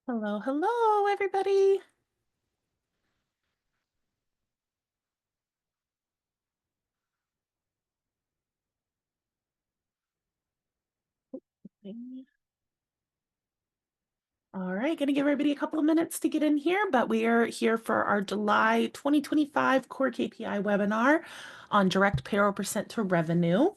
Hello, hello, everybody. All right, gonna give everybody a couple of minutes to get in here, but we are here for our July 2025 Core KPI webinar on direct payroll percent to revenue.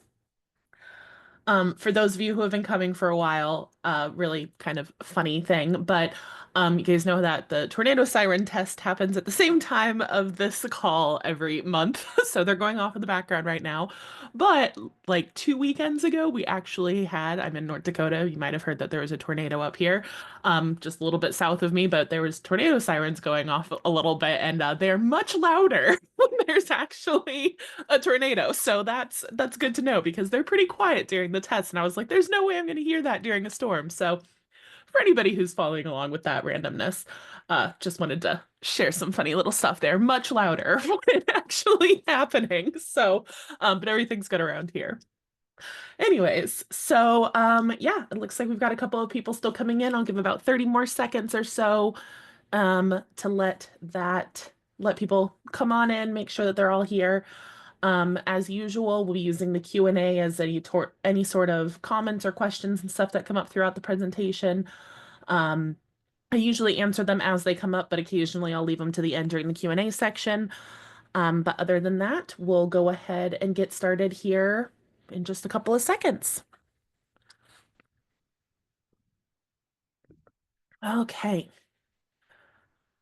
For those of you who have been coming for a while, really kind of funny thing, but you guys know that the tornado siren test happens at the same time of this call every month. So they're going off in the background right now. But like 2 weekends ago, we actually had, I'm in North Dakota. You might have heard that there was a tornado up here, just a little bit south of me, but there was tornado sirens going off a little bit, and they're much louder when there's actually a tornado. So that's good to know because they're pretty quiet during the test. And I was like, there's no way I'm going to hear that during a storm. So for anybody who's following along with that randomness, just wanted to share some funny little stuff there. Much louder when actually happening. So, but everything's good around here. Anyways, so yeah, it looks like we've got a couple of people still coming in. I'll give about 30 more seconds or so to let people come on in, make sure that they're all here. As usual, we'll be using the Q&A as any sort of comments or questions and stuff that come up throughout the presentation. Um, I usually answer them as they come up, but occasionally I'll leave them to the end during the Q&A section. But other than that, we'll go ahead and get started here in just a couple of seconds. Okay.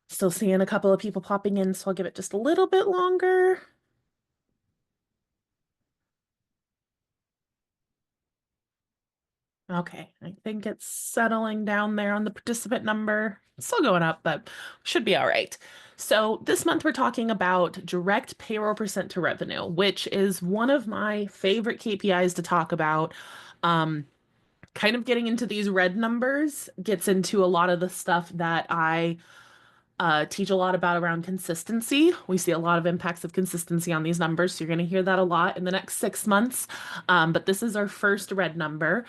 Still seeing a couple of people popping in, so I'll give it just a little bit longer. Okay, I think it's settling down there on the participant number. It's still going up, but should be all right. So this month we're talking about direct payroll percent to revenue, which is one of my favorite KPIs to talk about. Um, Kind of getting into these red numbers gets into a lot of the stuff that I teach a lot about around consistency. We see a lot of impacts of consistency on these numbers, so you're going to hear that a lot in the next 6 months. But this is our first red number.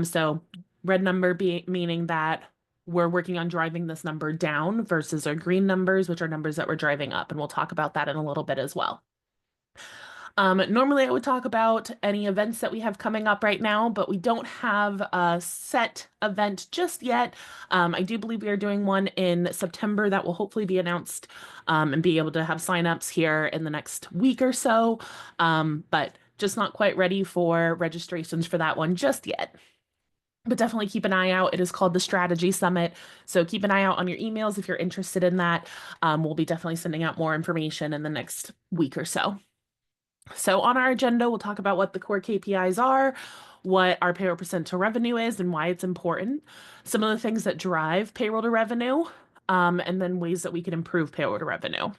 So red number meaning that we're working on driving this number down versus our green numbers, which are numbers that we're driving up. And we'll talk about that in a little bit as well. Normally, I would talk about any events that we have coming up right now, but we don't have a set event just yet. I do believe we are doing one in September that will hopefully be announced and be able to have signups here in the next week or so, but just not quite ready for registrations for that one just yet. But definitely keep an eye out. It is called the Strategy Summit. So keep an eye out on your emails if you're interested in that. We'll be definitely sending out more information in the next week or so. So on our agenda, we'll talk about what the core KPIs are, what our payroll percent to revenue is, and why it's important, some of the things that drive payroll to revenue, and then ways that we can improve payroll to revenue.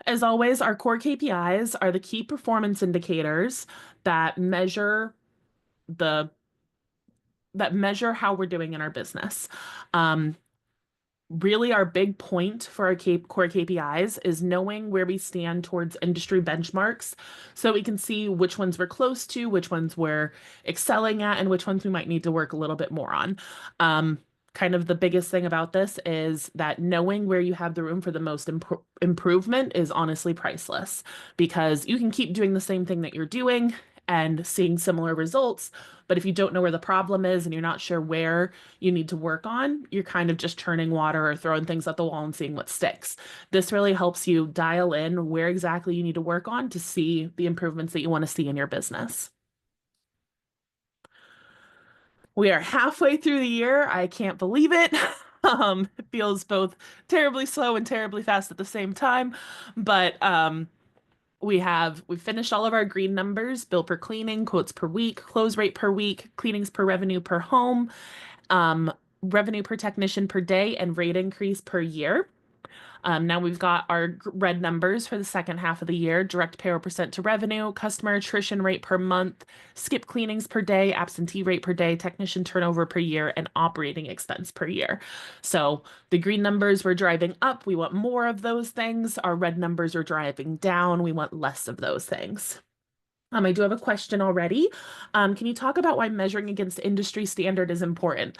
As always, our core KPIs are the key performance indicators that measure the that measure how we're doing in our business. Um, Really, our big point for our core KPIs is knowing where we stand towards industry benchmarks so we can see which ones we're close to, which ones we're excelling at, and which ones we might need to work a little bit more on. Kind of the biggest thing about this is that knowing where you have the room for the most improvement is honestly priceless because you can keep doing the same thing that you're doing and seeing similar results. But if you don't know where the problem is and you're not sure where you need to work on, you're kind of just churning water or throwing things at the wall and seeing what sticks. This really helps you dial in where exactly you need to work on to see the improvements that you want to see in your business. We are halfway through the year. I can't believe it. It feels both terribly slow and terribly fast at the same time. But we finished all of our green numbers, bill per cleaning, quotes per week, close rate per week, cleanings per revenue per home, um, revenue per technician per day, and rate increase per year. Now we've got our red numbers for the second half of the year, direct payroll percent to revenue, customer attrition rate per month, skip cleanings per day, absentee rate per day, technician turnover per year, and operating expense per year. So the green numbers we're driving up. We want more of those things. Our red numbers are driving down. We want less of those things. I do have a question already. Can you talk about why measuring against industry standard is important?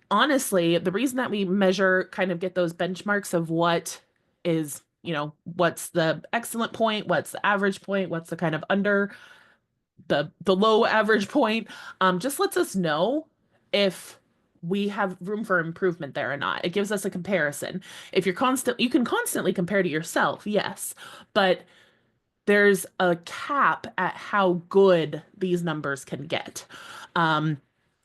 Honestly, the reason that we measure, kind of get those benchmarks of what is, what's the excellent point, what's the average point, what's the kind of under the low average point, just lets us know if we have room for improvement there or not. It gives us a comparison. If you can constantly compare to yourself, yes, but there's a cap at how good these numbers can get. Um,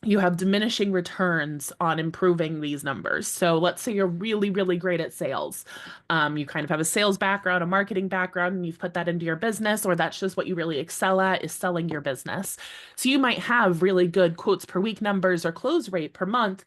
you have diminishing returns on improving these numbers. So let's say you're really, really great at sales. You kind of have a sales background, a marketing background, and you've put that into your business, or that's just what you really excel at is selling your business. So you might have really good quotes per week numbers or close rate per month,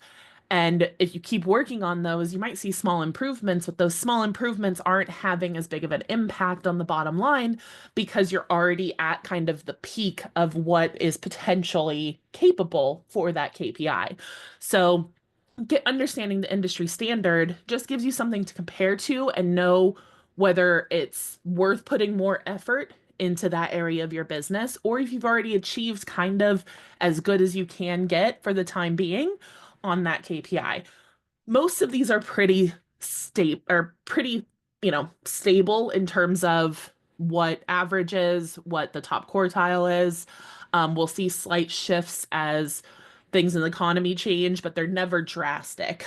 and if you keep working on those, you might see small improvements, but those small improvements aren't having as big of an impact on the bottom line because you're already at kind of the peak of what is potentially capable for that KPI. So, understanding the industry standard just gives you something to compare to and know whether it's worth putting more effort into that area of your business, or if you've already achieved kind of as good as you can get for the time being on that KPI. Most of these are pretty, stable in terms of what average is, what the top quartile is. We'll see slight shifts as things in the economy change, but they're never drastic.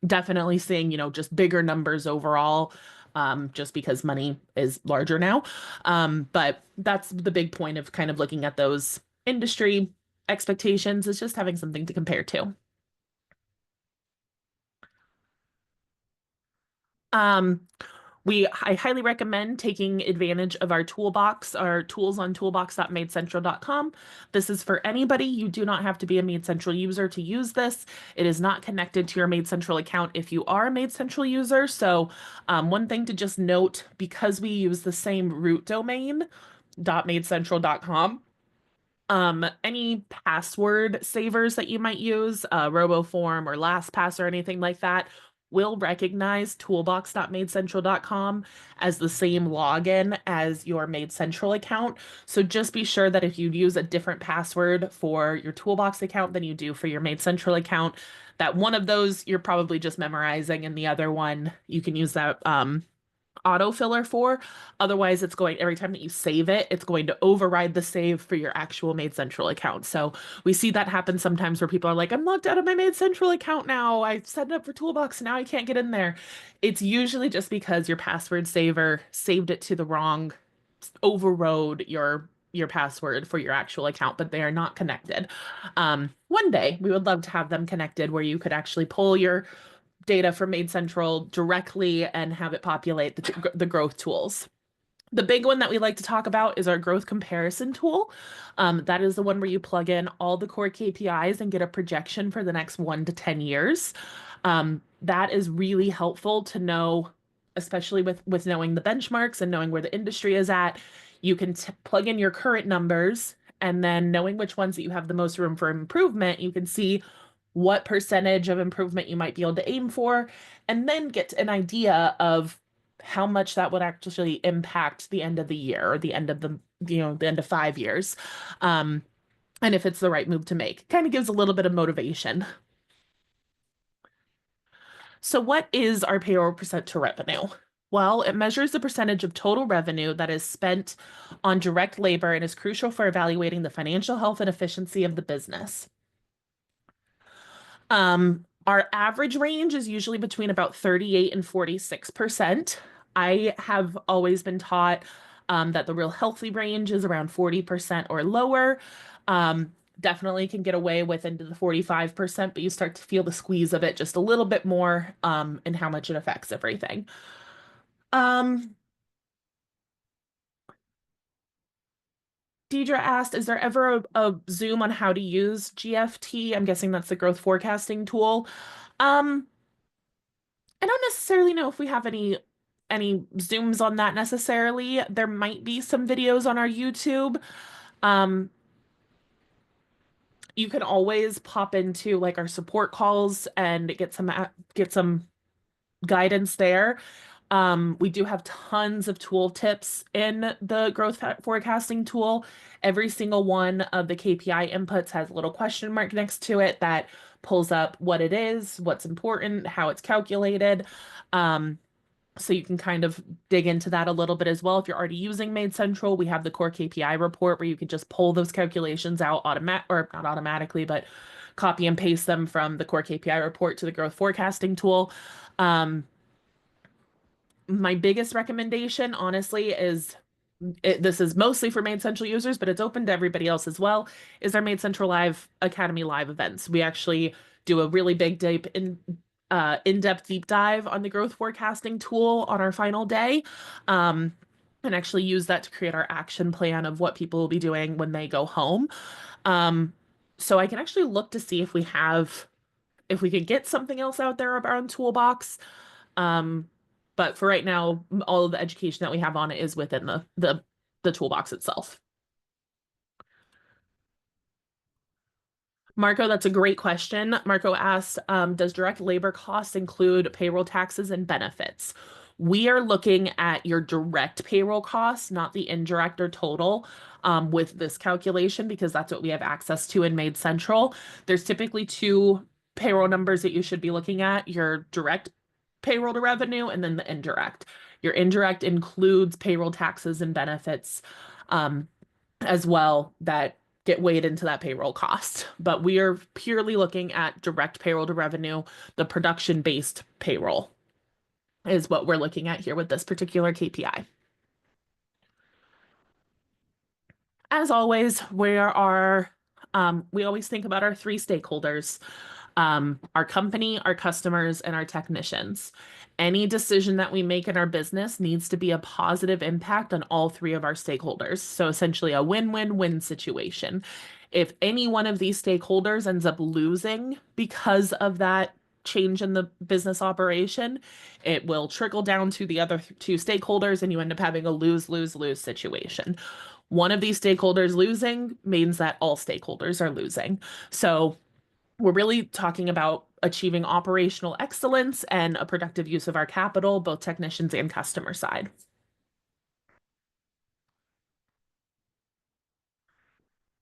Definitely seeing, just bigger numbers overall, just because money is larger now. But that's the big point of kind of looking at those industry expectations, is just having something to compare to. Um, I highly recommend taking advantage of our toolbox, our tools on toolbox.maidcentral.com. This is for anybody. You do not have to be a MaidCentral user to use this. It is not connected to your MaidCentral account if you are a MaidCentral user. So, one thing to just note, because we use the same root domain, .maidcentral.com, any password savers that you might use, RoboForm or LastPass or anything like that, will recognize toolbox.maidcentral.com as the same login as your MaidCentral account. So just be sure that if you use a different password for your Toolbox account than you do for your MaidCentral account, that one of those you're probably just memorizing, and the other one you can use that autofiller for. Otherwise, it's going, every time that you save it, it's going to override the save for your actual MaidCentral account. So we see that happen sometimes where people are like, I'm locked out of my MaidCentral account now. I set it up for Toolbox. Now I can't get in there. It's usually just because your password saver saved it to the wrong, overrode your password for your actual account, but they are not connected. One day we would love to have them connected where you could actually pull your data from MaidCentral directly and have it populate the growth tools. The big one that we like to talk about is our growth comparison tool. That is the one where you plug in all the core KPIs and get a projection for the next 1 to 10 years. That is really helpful to know, especially with knowing the benchmarks and knowing where the industry is at. You can plug in your current numbers, and then knowing which ones that you have the most room for improvement, you can see what percentage of improvement you might be able to aim for, and then get an idea of how much that would actually impact the end of the year or the end of the end of 5 years. Um, and if it's the right move to make. Kind of gives a little bit of motivation. So what is our payroll percent to revenue? Well, it measures the percentage of total revenue that is spent on direct labor and is crucial for evaluating the financial health and efficiency of the business. Our average range is usually between about 38 and 46%. I have always been taught that the real healthy range is around 40% or lower. Definitely can get away with into the 45%, but you start to feel the squeeze of it just a little bit more, and how much it affects everything. Um, Deidre asked, is there ever a Zoom on how to use GFT? I'm guessing that's the growth forecasting tool. Um, I don't necessarily know if we have any zooms on that necessarily. There might be some videos on our YouTube. Um, you can always pop into like our support calls and get some guidance there. We do have tons of tool tips in the forecasting tool. Every single one of the KPI inputs has a little question mark next to it that pulls up what it is, what's important, how it's calculated. Um, so you can kind of dig into that a little bit as well. If you're already using MaidCentral, we have the core KPI report where you can just pull those calculations out or not automatically, but copy and paste them from the core KPI report to the growth forecasting tool. Um, my biggest recommendation, honestly, is this is mostly for MaidCentral users, but it's open to everybody else as well, is our MaidCentral Live Academy live events. We actually do a really big in-depth deep dive on the growth forecasting tool on our final day, and actually use that to create our action plan of what people will be doing when they go home. Um, so I can actually look to see if we could get something else out there around Toolbox. Um, but for right now, all of the education that we have on it is within the toolbox itself. Marco, that's a great question. Marco asked, does direct labor costs include payroll taxes and benefits? We are looking at your direct payroll costs, not the indirect or total, with this calculation because that's what we have access to in MaidCentral. There's typically two payroll numbers that you should be looking at, your direct payroll to revenue and then the indirect. Your indirect includes payroll taxes and benefits, um, as well that get weighed into that payroll cost. But we are purely looking at direct payroll to revenue, the production-based payroll is what we're looking at here with this particular KPI. As always, we always think about our three stakeholders, our company, our customers, and our technicians. Any decision that we make in our business needs to be a positive impact on all three of our stakeholders. So essentially a win-win-win situation. If any one of these stakeholders ends up losing because of that change in the business operation, it will trickle down to the other two stakeholders and you end up having a lose-lose-lose situation. One of these stakeholders losing means that all stakeholders are losing. So we're really talking about achieving operational excellence and a productive use of our capital, both technicians and customer side.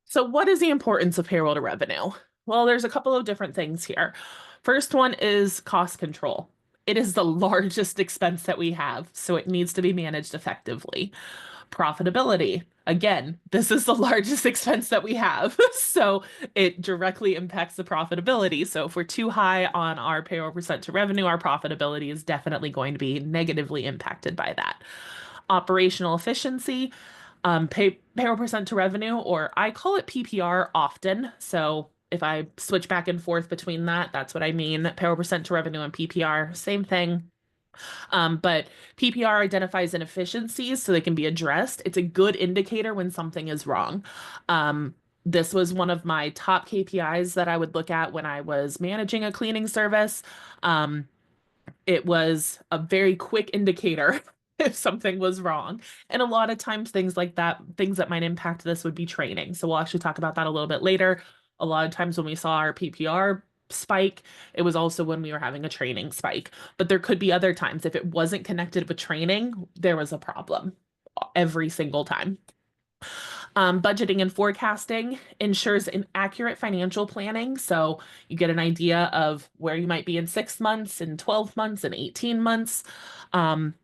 So what is the importance of payroll to revenue? Well, there's a couple of different things here. First one is cost control. It is the largest expense that we have, so it needs to be managed effectively. Profitability. Again, this is the largest expense that we have, so it directly impacts the profitability. So if we're too high on our payroll percent to revenue, our profitability is definitely going to be negatively impacted by that. Operational efficiency, payroll percent to revenue, or I call it PPR often. So if I switch back and forth between that, that's what I mean. Payroll percent to revenue and PPR, same thing. But PPR identifies inefficiencies so they can be addressed. It's a good indicator when something is wrong. This was one of my top KPIs that I would look at when I was managing a cleaning service. It was a very quick indicator if something was wrong. And a lot of times things like that, things that might impact this would be training. So we'll actually talk about that a little bit later. A lot of times when we saw our PPR spike, it was also when we were having a training spike. But there could be other times if it wasn't connected with training, there was a problem every single time. Budgeting and forecasting ensures an accurate financial planning. So you get an idea of where you might be in 6 months, in 12 months, and 18 months. And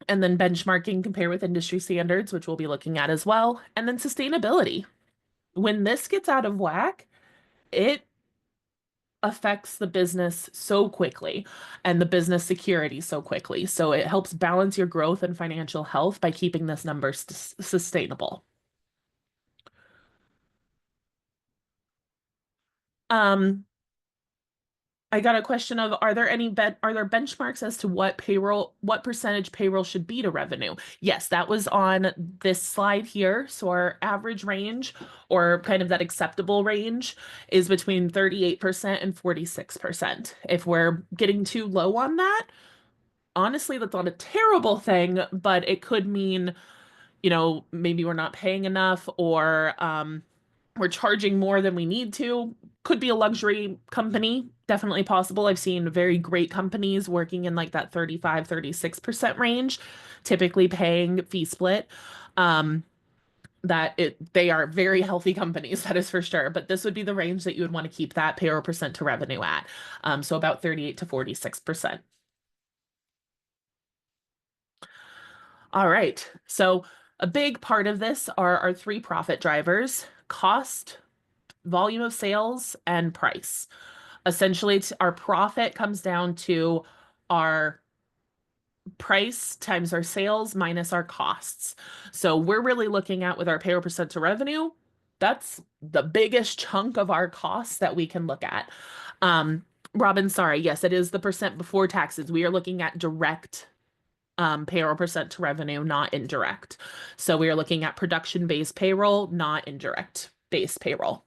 then benchmarking, compare with industry standards, which we'll be looking at as well. And then sustainability. When this gets out of whack, it affects the business so quickly and the business security so quickly. So it helps balance your growth and financial health by keeping this number sustainable. Um, I got a question of, are there benchmarks as to what percentage payroll should be to revenue? Yes, that was on this slide here. So our average range or kind of that acceptable range is between 38% and 46%. If we're getting too low on that, honestly, that's not a terrible thing, but it could mean, maybe we're not paying enough or we're charging more than we need to. Could be a luxury company, definitely possible. I've seen very great companies working in like that 35, 36% range, typically paying fee split. Um, they are very healthy companies, that is for sure. But this would be the range that you would want to keep that payroll percent to revenue at. So about 38 to 46%. All right. So a big part of this are our three profit drivers: cost, volume of sales, and price. Essentially, our profit comes down to our price times our sales minus our costs. So we're really looking at with our payroll percent to revenue, that's the biggest chunk of our costs that we can look at. Um, Robin, sorry, yes, it is the percent before taxes. We are looking at direct payroll percent to revenue, not indirect. So we are looking at production-based payroll, not indirect-based payroll.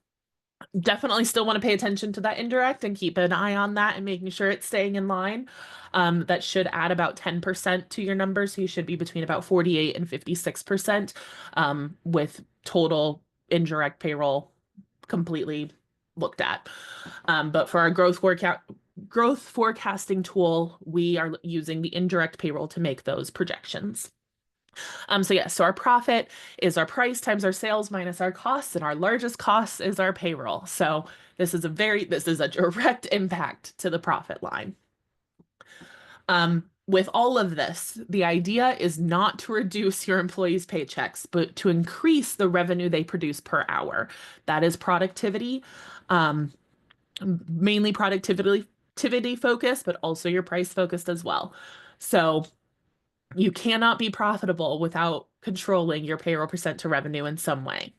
Definitely still want to pay attention to that indirect and keep an eye on that and making sure it's staying in line. That should add about 10% to your numbers. So you should be between about 48 and 56% with total indirect payroll completely looked at. But for our growth forecasting tool, we are using the indirect payroll to make those projections. So yeah, so our profit is our price times our sales minus our costs, and our largest cost is our payroll. So this is a direct impact to the profit line. With all of this, the idea is not to reduce your employees' paychecks, but to increase the revenue they produce per hour. That is productivity, mainly productivity focused, but also your price focused as well. So you cannot be profitable without controlling your payroll percent to revenue in some way.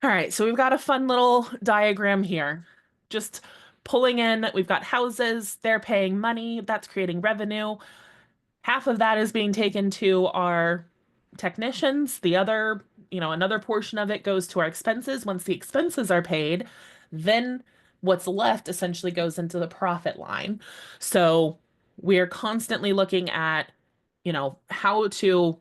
All right, so we've got a fun little diagram here. Just pulling in, we've got houses, they're paying money, that's creating revenue. Half of that is being taken to our technicians. The other, another portion of it goes to our expenses. Once the expenses are paid, then what's left essentially goes into the profit line. So we're constantly looking at, how to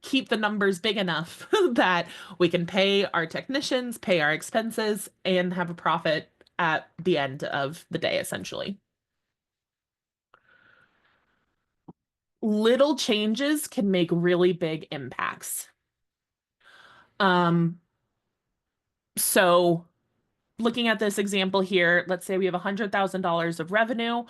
keep the numbers big enough that we can pay our technicians, pay our expenses, and have a profit at the end of the day, essentially. Little changes can make really big impacts. Um, so looking at this example here, let's say we have $100,000 of revenue.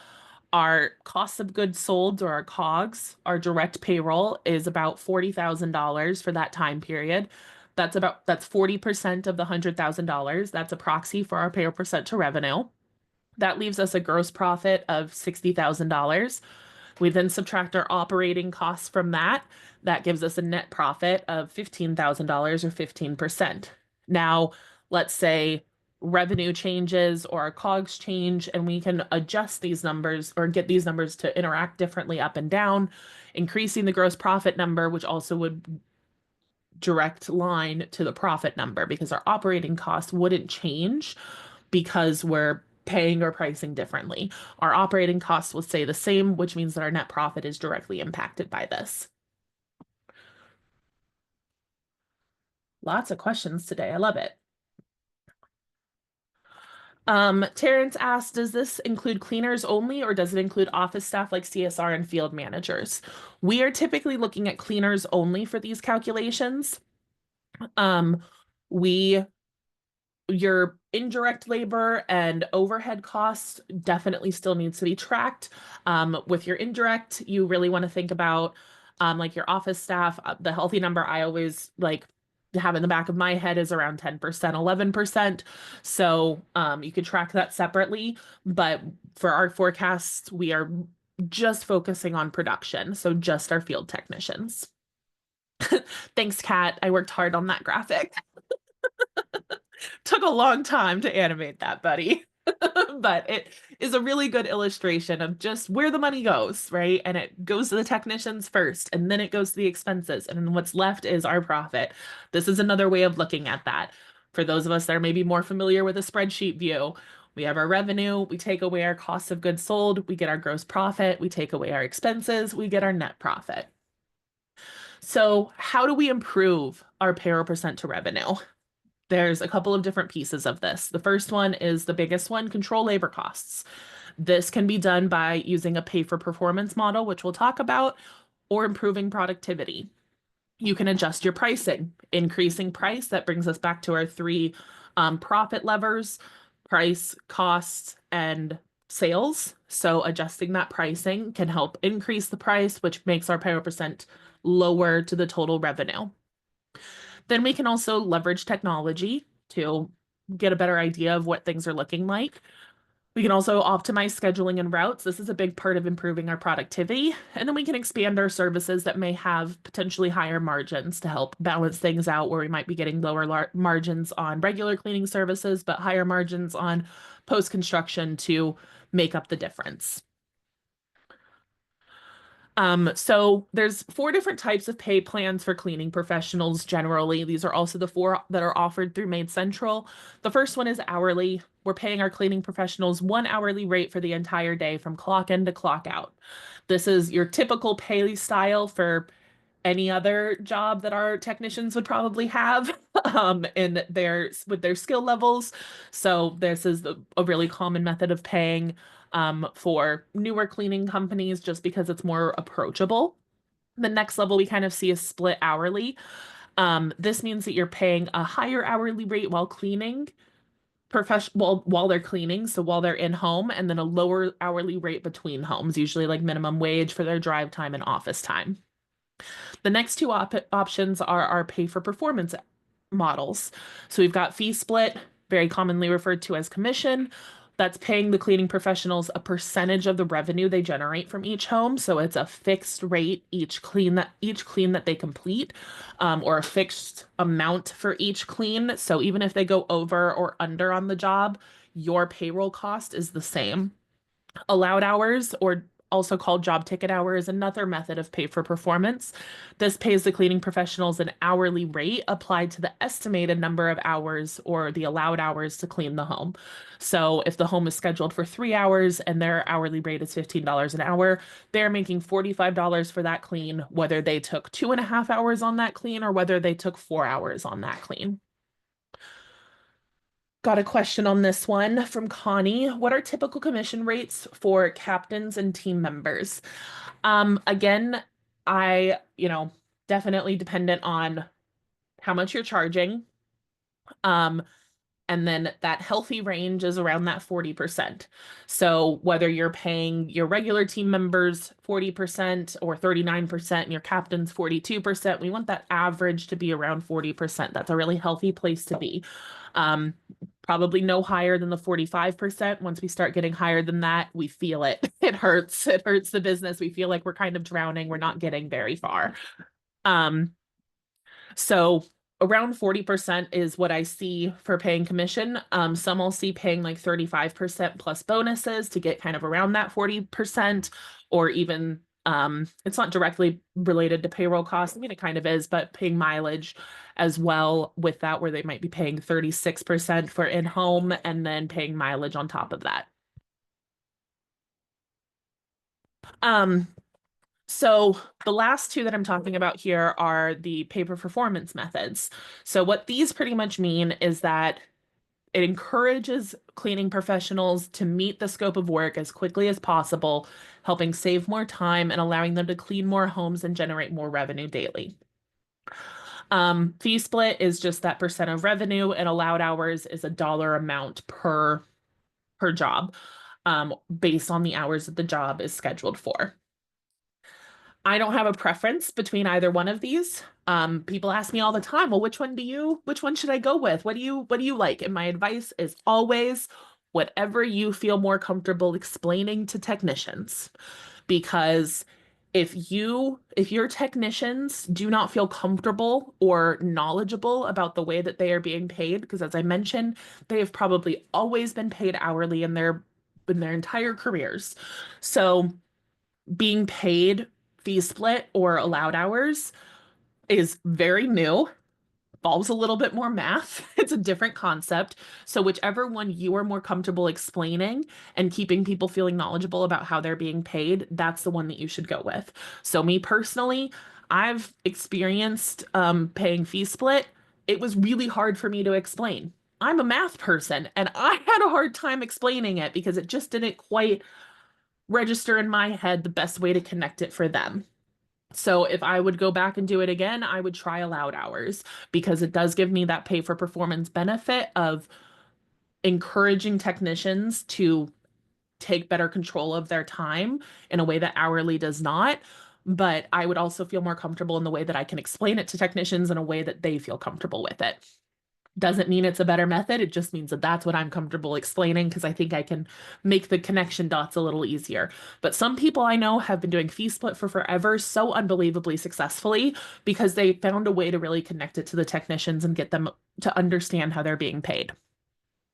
Our cost of goods sold, or our COGS, our direct payroll, is about $40,000 for that time period. That's 40% of the $100,000. That's a proxy for our payroll percent to revenue. That leaves us a gross profit of $60,000. We then subtract our operating costs from that. That gives us a net profit of $15,000 or 15%. Now, let's say revenue changes or our COGS change, and we can adjust these numbers or get these numbers to interact differently up and down, increasing the gross profit number, which also would direct line to the profit number because our operating costs wouldn't change because we're paying or pricing differently. Our operating costs will stay the same, which means that our net profit is directly impacted by this. Lots of questions today. I love it. Terrence asked, does this include cleaners only, or does it include office staff like CSR and field managers? We are typically looking at cleaners only for these calculations. We Your indirect labor and overhead costs definitely still needs to be tracked. With your indirect, you really want to think about like your office staff. The healthy number I always like to have in the back of my head is around 10%, 11%. So you could track that separately. But for our forecasts, we are just focusing on production. So just our field technicians. Thanks, Kat. I worked hard on that graphic. Took a long time to animate that, buddy. But it is a really good illustration of just where the money goes, right? And it goes to the technicians first, and then it goes to the expenses, and then what's left is our profit. This is another way of looking at that. For those of us that are maybe more familiar with a spreadsheet view, we have our revenue, we take away our cost of goods sold, we get our gross profit, we take away our expenses, we get our net profit. So how do we improve our payroll percent to revenue? There's a couple of different pieces of this. The first one is the biggest one, control labor costs. This can be done by using a pay for performance model, which we'll talk about, or improving productivity. You can adjust your pricing, increasing price. That brings us back to our three profit levers: price, cost, and sales. So adjusting that pricing can help increase the price, which makes our payroll percent lower to the total revenue. Then we can also leverage technology to get a better idea of what things are looking like. We can also optimize scheduling and routes. This is a big part of improving our productivity. And then we can expand our services that may have potentially higher margins to help balance things out, where we might be getting lower margins on regular cleaning services, but higher margins on post-construction to make up the difference. So there's 4 different types of pay plans for cleaning professionals generally. These are also the 4 that are offered through MaidCentral. The first one is hourly. We're paying our cleaning professionals 1 hourly rate for the entire day from clock in to clock out. This is your typical pay style for any other job that our technicians would probably have with their skill levels. So this is a really common method of paying for newer cleaning companies, just because it's more approachable. The next level we kind of see is split hourly. This means that you're paying a higher hourly rate while cleaning, while they're cleaning, so while they're in home, and then a lower hourly rate between homes, usually like minimum wage for their drive time and office time. The next 2 options are our pay for performance models. So we've got fee split, very commonly referred to as commission. That's paying the cleaning professionals a percentage of the revenue they generate from each home. So it's a fixed rate each clean that they complete, or a fixed amount for each clean. So even if they go over or under on the job, your payroll cost is the same. Allowed hours, or also called job ticket hour, is another method of pay for performance. This pays the cleaning professionals an hourly rate applied to the estimated number of hours or the allowed hours to clean the home. So if the home is scheduled for 3 hours and their hourly rate is $15 an hour, they're making $45 for that clean, whether they took 2.5 hours on that clean or whether they took 4 hours on that clean. Got a question on this one from Connie. What are typical commission rates for captains and team members? Again, definitely dependent on how much you're charging. And then that healthy range is around that 40%. So whether you're paying your regular team members 40% or 39% and your captains 42%, we want that average to be around 40%. That's a really healthy place to be. Probably no higher than the 45%. Once we start getting higher than that, we feel it. It hurts. It hurts the business. We feel like we're kind of drowning. We're not getting very far. So around 40% is what I see for paying commission. Some I'll see paying like 35% plus bonuses to get kind of around that 40%, or even it's not directly related to payroll costs. I mean, it kind of is, but paying mileage as well with that, where they might be paying 36% for in-home and then paying mileage on top of that. So the last 2 that I'm talking about here are the pay for performance methods. So what these pretty much mean is that it encourages cleaning professionals to meet the scope of work as quickly as possible, helping save more time and allowing them to clean more homes and generate more revenue daily. Fee split is just that percent of revenue, and allowed hours is a dollar amount per job, based on the hours that the job is scheduled for. I don't have a preference between either one of these. People ask me all the time, well, which one should I go with? What do you like? And my advice is always whatever you feel more comfortable explaining to technicians. Because if your technicians do not feel comfortable or knowledgeable about the way that they are being paid, because as I mentioned, they have probably always been paid hourly in their entire careers. So being paid fee split or allowed hours is very new, involves a little bit more math. It's a different concept. So whichever one you are more comfortable explaining and keeping people feeling knowledgeable about how they're being paid, that's the one that you should go with. So me personally, I've experienced paying fee split it was really hard for me to explain. I'm a math person and I had a hard time explaining it because it just didn't quite register in my head the best way to connect it for them. So if I would go back and do it again, I would try allowed hours because it does give me that pay for performance benefit of encouraging technicians to take better control of their time in a way that hourly does not. But I would also feel more comfortable in the way that I can explain it to technicians in a way that they feel comfortable with it. Doesn't mean it's a better method. It just means that that's what I'm comfortable explaining because I think I can make the connection dots a little easier. But some people I know have been doing fee split for forever so unbelievably successfully because they found a way to really connect it to the technicians and get them to understand how they're being paid.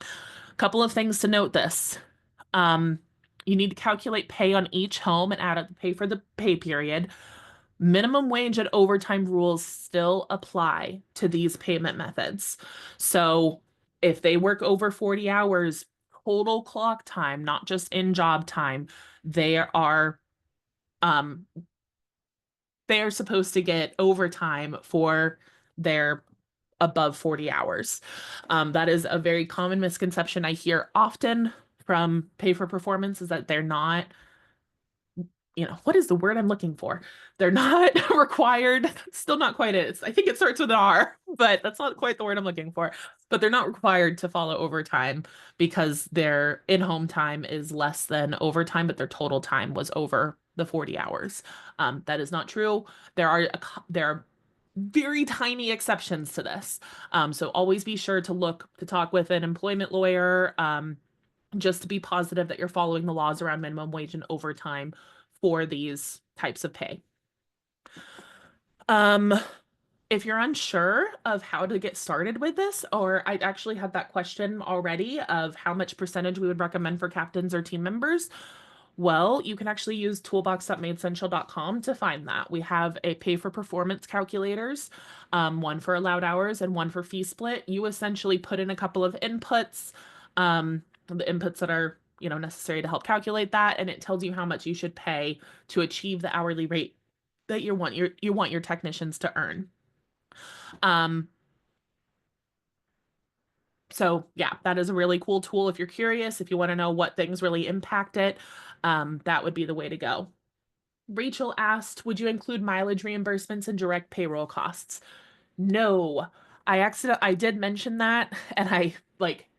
A couple of things to note this. Um, you need to calculate pay on each home and add up the pay for the pay period. Minimum wage and overtime rules still apply to these payment methods. So if they work over 40 hours, total clock time, not just in job time, they are um they are supposed to get overtime for their above 40 hours. That is a very common misconception I hear often from pay for performance is that they're not, what is the word I'm looking for? They're not required, still not quite it. I think it starts with an R, but that's not quite the word I'm looking for. But they're not required to follow overtime because their in-home time is less than overtime, but their total time was over the 40 hours. That is not true. There are very tiny exceptions to this. So always be sure to talk with an employment lawyer, just to be positive that you're following the laws around minimum wage and overtime for these types of pay. Um, if you're unsure of how to get started with this, or I actually had that question already of how much percentage we would recommend for captains or team members, well, you can actually use toolbox.maidcentral.com to find that. We have a pay for performance calculators, one for allowed hours and one for fee split. You essentially put in a couple of inputs, the inputs that are necessary to help calculate that, and it tells you how much you should pay to achieve the hourly rate that you want your technicians to earn. So yeah, that is a really cool tool if you're curious, if you want to know what things really impact it, that would be the way to go. Rachel asked, would you include mileage reimbursements and direct payroll costs? No, I did mention that and I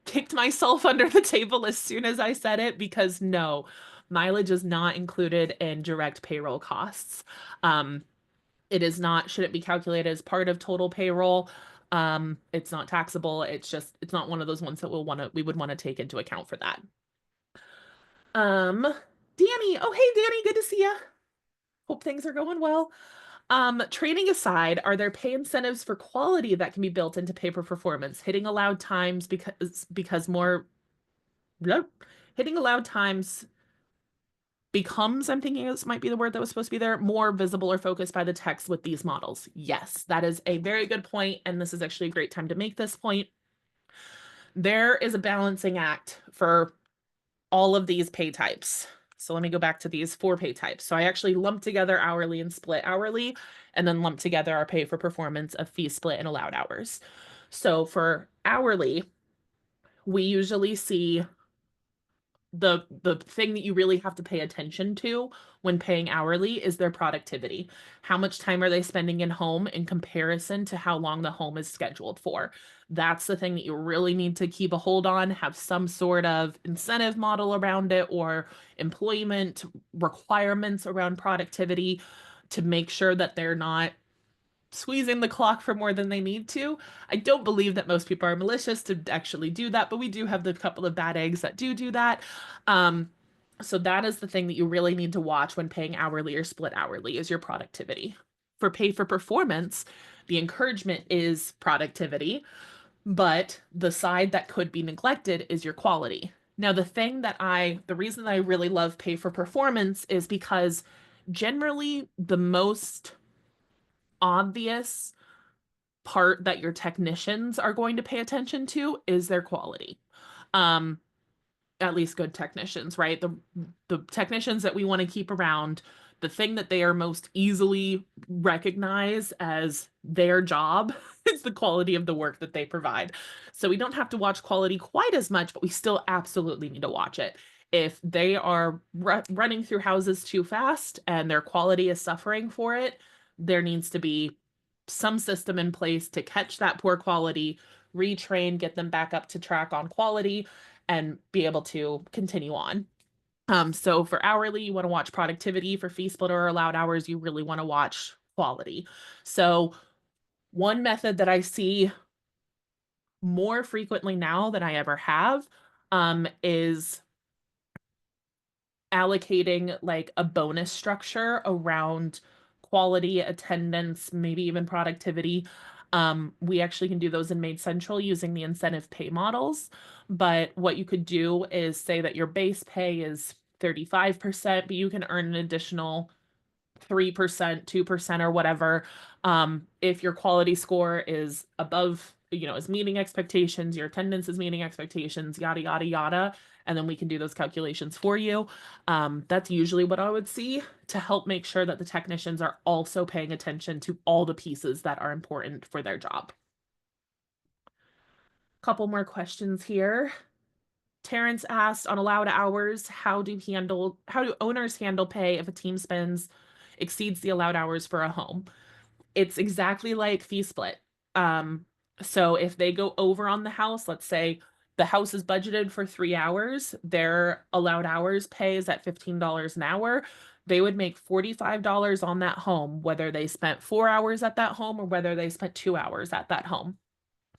kicked myself under the table as soon as I said it because no, mileage is not included in direct payroll costs. It is not, should it be calculated as part of total payroll? It's not taxable. It's not one of those ones that we would want to take into account for that. Danny, oh, hey, Danny, good to see you. Hope things are going well. Training aside, are there pay incentives for quality that can be built into pay for performance? Hitting allowed times hitting allowed times becomes, I'm thinking this might be the word that was supposed to be there, more visible or focused by the text with these models. Yes, that is a very good point, and this is actually a great time to make this point. There is a balancing act for all of these pay types. So let me go back to these 4 pay types. So I actually lumped together hourly and split hourly, and then lumped together our pay for performance of fee split and allowed hours. So for hourly, we usually see the thing that you really have to pay attention to when paying hourly is their productivity. How much time are they spending in home in comparison to how long the home is scheduled for? That's the thing that you really need to keep a hold on, have some sort of incentive model around it or employment requirements around productivity to make sure that they're not squeezing the clock for more than they need to. I don't believe that most people are malicious to actually do that, but we do have the couple of bad eggs that do that. So that is the thing that you really need to watch when paying hourly or split hourly is your productivity. For pay for performance, the encouragement is productivity, but the side that could be neglected is your quality. Now, the reason that I really love pay for performance is because generally the most obvious part that your technicians are going to pay attention to is their quality. At least good technicians, right? The technicians that we want to keep around, the thing that they are most easily recognize as their job It's the quality of the work that they provide. So we don't have to watch quality quite as much, but we still absolutely need to watch it. If they are running through houses too fast and their quality is suffering for it, there needs to be some system in place to catch that poor quality, retrain, get them back up to track on quality, and be able to continue on. So for hourly, you want to watch productivity. For fee splitter or allowed hours, you really want to watch quality. So one method that I see more frequently now than I ever have is allocating like a bonus structure around quality, attendance, maybe even productivity. We actually can do those in MaidCentral using the incentive pay models. But what you could do is say that your base pay is 35%, but you can earn an additional 3%, 2%, or whatever. If your quality score is above, is meeting expectations, your attendance is meeting expectations, yada, yada, yada. And then we can do those calculations for you. That's usually what I would see to help make sure that the technicians are also paying attention to all the pieces that are important for their job. Couple more questions here. Terrence asked on allowed hours, how do owners handle pay if a team exceeds the allowed hours for a home? It's exactly like fee split. Um, so if they go over on the house, let's say the house is budgeted for 3 hours, their allowed hours pay is at $15 an hour. They would make $45 on that home, whether they spent 4 hours at that home or whether they spent 2 hours at that home.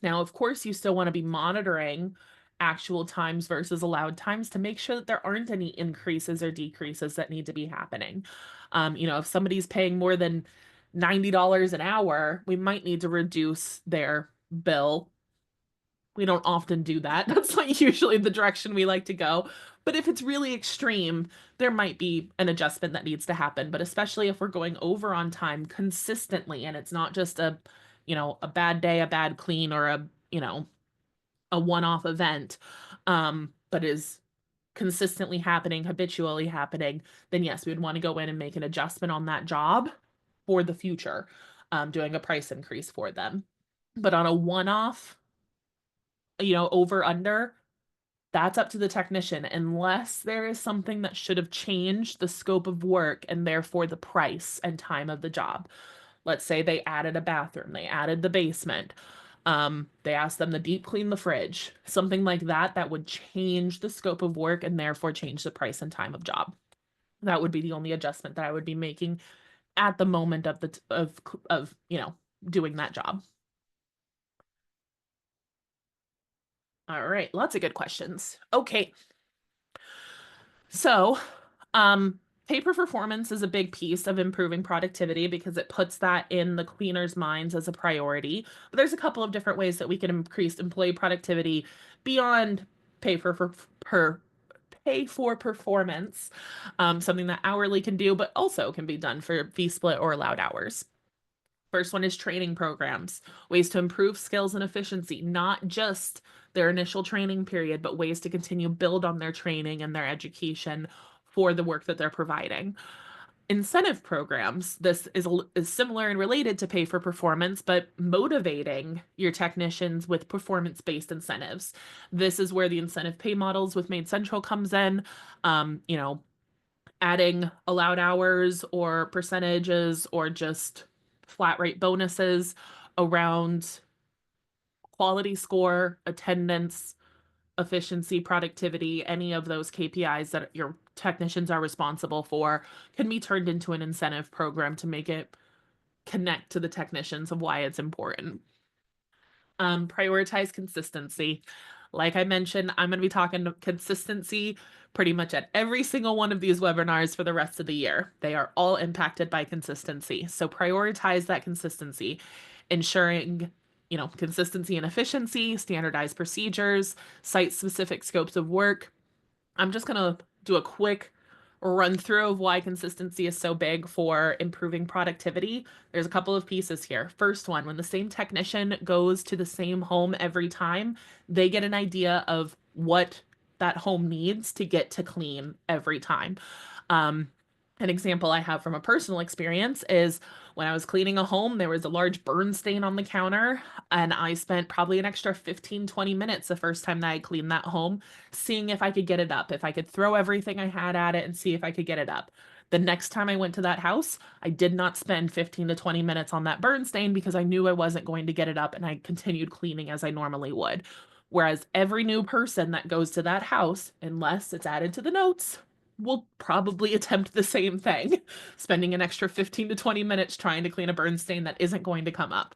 Now, of course, you still want to be monitoring actual times versus allowed times to make sure that there aren't any increases or decreases that need to be happening. If somebody's paying more than $90 an hour, we might need to reduce their bill. We don't often do that. That's not usually the direction we like to go. But if it's really extreme, there might be an adjustment that needs to happen. But especially if we're going over on time consistently and it's not just a bad day, a bad clean, or a one-off event, but is consistently happening, habitually happening, then yes, we would want to go in and make an adjustment on that job for the future, doing a price increase for them. But on a one-off, over under, that's up to the technician unless there is something that should have changed the scope of work and therefore the price and time of the job. Let's say they added a bathroom, they added the basement, they asked them to deep clean the fridge, something like that, that would change the scope of work and therefore change the price and time of job. That would be the only adjustment that I would be making at the moment of doing that job. All right, lots of good questions. Okay. So, pay for performance is a big piece of improving productivity because it puts that in the cleaners' minds as a priority. But there's a couple of different ways that we can increase employee productivity beyond pay for performance, something that hourly can do, but also can be done for fee split or allowed hours. First one is training programs, ways to improve skills and efficiency, not just their initial training period, but ways to continue build on their training and their education for the work that they're providing. Incentive programs, this is similar and related to pay for performance, but motivating your technicians with performance-based incentives. This is where the incentive pay models with MaidCentral comes in. Adding allowed hours or percentages or just flat rate bonuses around quality score, attendance, efficiency, productivity, any of those KPIs that your technicians are responsible for can be turned into an incentive program to make it connect to the technicians of why it's important. Prioritize consistency. Like I mentioned, I'm going to be talking consistency pretty much at every single one of these webinars for the rest of the year. They are all impacted by consistency. So prioritize that consistency, ensuring, consistency and efficiency, standardized procedures, site-specific scopes of work. I'm just going to do a quick run through of why consistency is so big for improving productivity. There's a couple of pieces here. First one, when the same technician goes to the same home every time, they get an idea of what that home needs to get to clean every time. An example I have from a personal experience is When I was cleaning a home, there was a large burn stain on the counter, and I spent probably an extra 15-20 minutes the first time that I cleaned that home, seeing if I could get it up, if I could throw everything I had at it and see if I could get it up. The next time I went to that house, I did not spend 15 to 20 minutes on that burn stain because I knew I wasn't going to get it up, and I continued cleaning as I normally would. Whereas every new person that goes to that house, unless it's added to the notes, will probably attempt the same thing, spending an extra 15 to 20 minutes trying to clean a burn stain that isn't going to come up.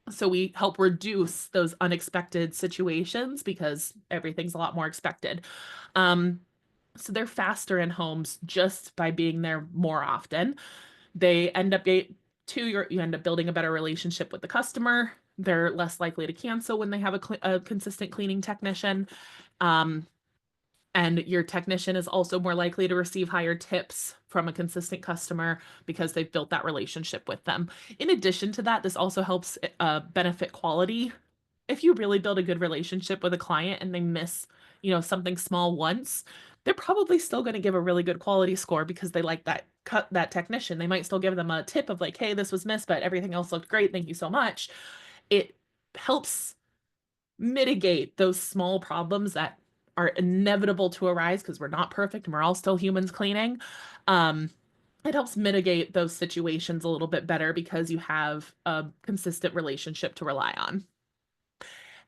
So we help reduce those unexpected situations because everything's a lot more expected. So they're faster in homes just by being there more often. They end up you end up building a better relationship with the customer. They're less likely to cancel when they have a consistent cleaning technician. And your technician is also more likely to receive higher tips from a consistent customer because they've built that relationship with them. In addition to that, this also helps benefit quality. If you really build a good relationship with a client and they miss, something small once, they're probably still going to give a really good quality score because they like that technician. They might still give them a tip of like, hey, this was missed, but everything else looked great. Thank you so much. It helps mitigate those small problems that are inevitable to arise because we're not perfect and we're all still humans cleaning. It helps mitigate those situations a little bit better because you have a consistent relationship to rely on.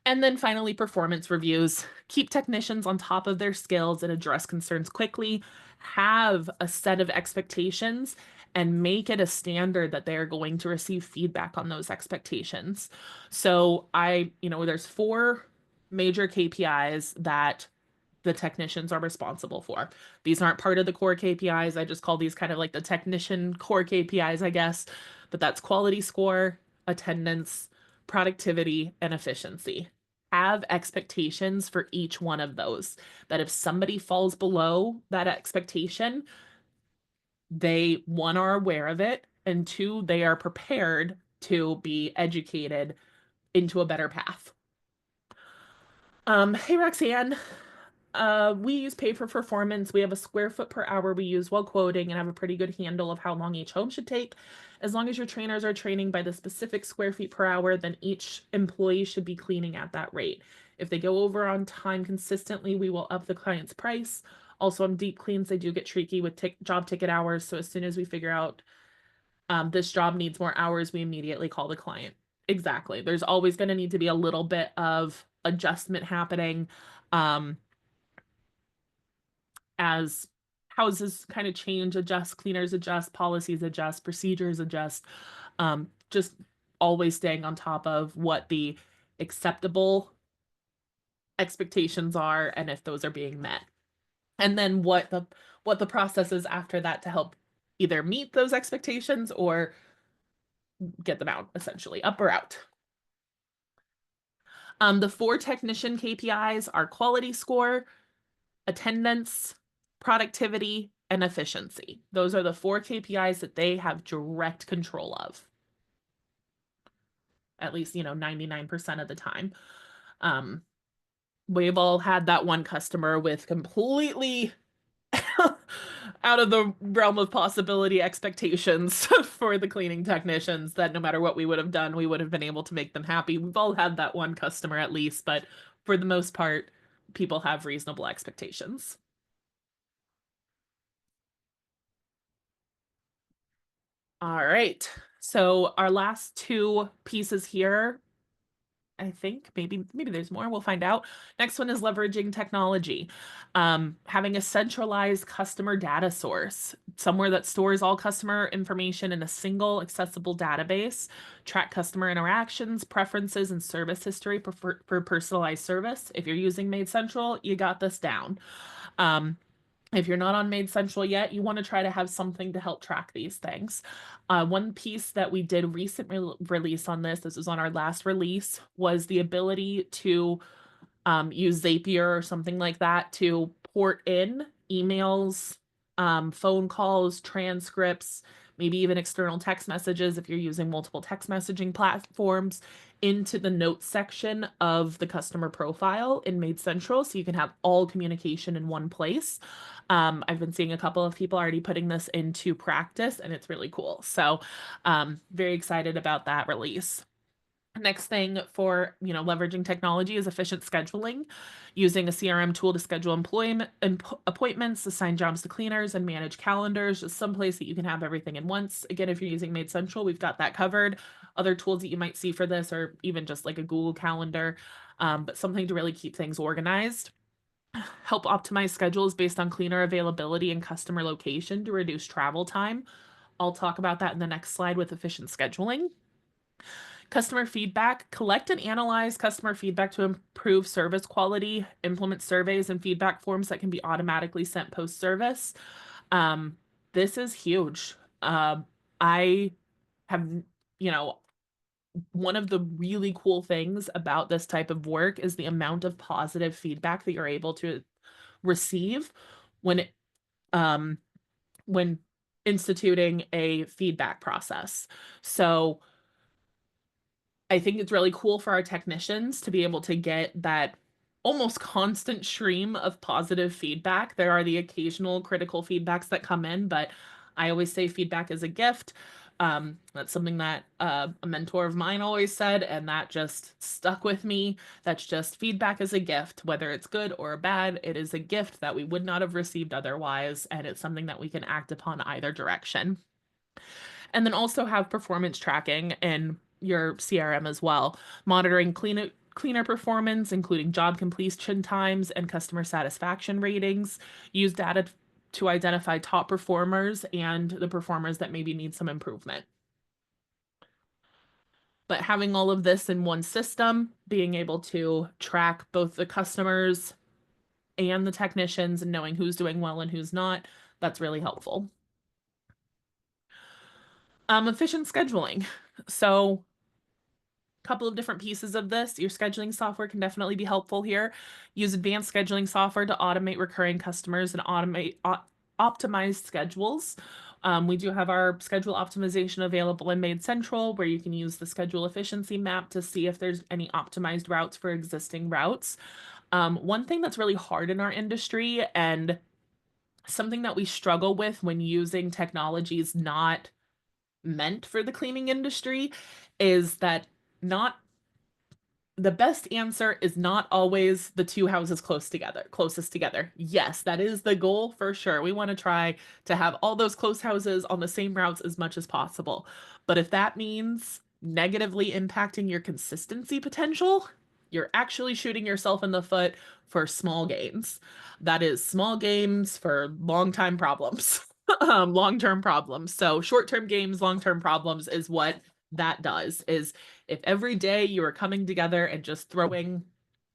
And then finally, performance reviews. Keep technicians on top of their skills and address concerns quickly. Have a set of expectations and make it a standard that they are going to receive feedback on those expectations. So there's 4 major KPIs that the technicians are responsible for. These aren't part of the core KPIs. I just call these kind of like the technician core KPIs, I guess. But that's quality score, attendance, productivity, and efficiency. Have expectations for each one of those. That if somebody falls below that expectation, they, 1, are aware of it, and 2, they are prepared to be educated into a better path. Hey, Roxanne. We use pay for performance. We have a square foot per hour we use while quoting and have a pretty good handle of how long each home should take. As long as your trainers are training by the specific square feet per hour, then each employee should be cleaning at that rate. If they go over on time consistently, we will up the client's price. Also, on deep cleans, they do get tricky with job ticket hours. So as soon as we figure out this job needs more hours, we immediately call the client. Exactly. There's always going to need to be a little bit of adjustment happening. As houses kind of change, adjust, cleaners adjust, policies adjust, procedures adjust, just always staying on top of what the acceptable expectations are and if those are being met. And then what the process is after that to help either meet those expectations or get them out, essentially, up or out. The 4 technician KPIs are quality score, attendance, productivity, and efficiency. Those are the 4 KPIs that they have direct control of. At least, 99% of the time. We've all had that one customer with completely out of the realm of possibility expectations for the cleaning technicians that no matter what we would have done, we would have been able to make them happy. We've all had that one customer at least, but for the most part, people have reasonable expectations. All right. So our last 2 pieces here, I think maybe there's more. We'll find out. Next one is leveraging technology. Having a centralized customer data source, somewhere that stores all customer information in a single accessible database, track customer interactions, preferences, and service history for personalized service. If you're using MaidCentral, you got this down. If you're not on MaidCentral yet, you want to try to have something to help track these things. One piece that we did recent release on this was on our last release, was the ability to use Zapier or something like that to port in emails, phone calls, transcripts, maybe even external text messages if you're using multiple text messaging platforms into the notes section of the customer profile in MaidCentral so you can have all communication in one place. I've been seeing a couple of people already putting this into practice and it's really cool. So very excited about that release. Next thing for, leveraging technology is efficient scheduling, using a CRM tool to schedule appointments, assign jobs to cleaners, and manage calendars. Just some place that you can have everything in once. Again, if you're using MaidCentral, we've got that covered. Other tools that you might see for this are even just like a Google Calendar, but something to really keep things organized. Help optimize schedules based on cleaner availability and customer location to reduce travel time. I'll talk about that in the next slide with efficient scheduling. Customer feedback, collect and analyze customer feedback to improve service quality, implement surveys and feedback forms that can be automatically sent post-service. This is huge. I have, one of the really cool things about this type of work is the amount of positive feedback that you're able to receive when when instituting a feedback process. So I think it's really cool for our technicians to be able to get that almost constant stream of positive feedback. There are the occasional critical feedbacks that come in, but I always say feedback is a gift. That's something that a mentor of mine always said, and that just stuck with me. That's just feedback is a gift, whether it's good or bad, it is a gift that we would not have received otherwise, and it's something that we can act upon either direction. And then also have performance tracking in your CRM as well, monitoring cleaner performance, including job completion times and customer satisfaction ratings. Use data to identify top performers and the performers that maybe need some improvement. But having all of this in one system, being able to track both the customers and the technicians and knowing who's doing well and who's not, that's really helpful. Efficient scheduling. So couple of different pieces of this. Your scheduling software can definitely be helpful here. Use advanced scheduling software to automate recurring customers and optimize schedules. We do have our schedule optimization available in MaidCentral, where you can use the schedule efficiency map to see if there's any optimized routes for existing routes. One thing that's really hard in our industry and something that we struggle with when using technologies not meant for the cleaning industry is that not the best answer is not always the two houses closest together. Yes, that is the goal for sure. We want to try to have all those close houses on the same routes as much as possible. But if that means negatively impacting your consistency potential, you're actually shooting yourself in the foot for small gains. That is small games for long-time problems, long-term problems. So short-term games, long-term problems is what that does, is if every day you are coming together and just throwing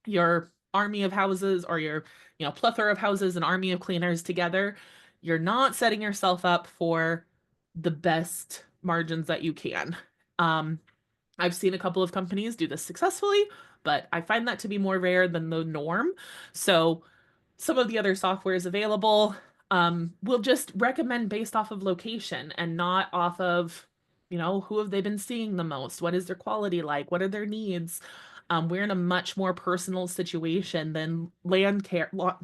your army of houses or your, plethora of houses and army of cleaners together, you're not setting yourself up for the best margins that you can. I've seen a couple of companies do this successfully, but I find that to be more rare than the norm. So some of the other softwares available will just recommend based off of location and not off of, who have they been seeing the most? What is their quality like? What are their needs? We're in a much more personal situation than land care. I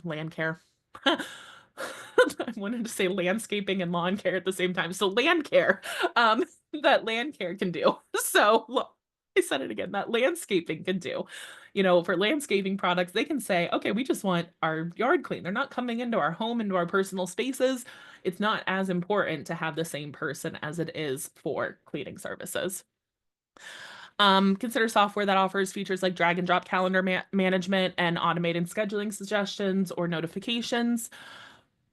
wanted to say landscaping and lawn care at the same time. So land care, that land care can do. So look, I said it again, that landscaping can do. For landscaping products, they can say, okay, we just want our yard clean. They're not coming into our home, into our personal spaces. It's not as important to have the same person as it is for cleaning services. Consider software that offers features like drag and drop calendar management and automated scheduling suggestions or notifications.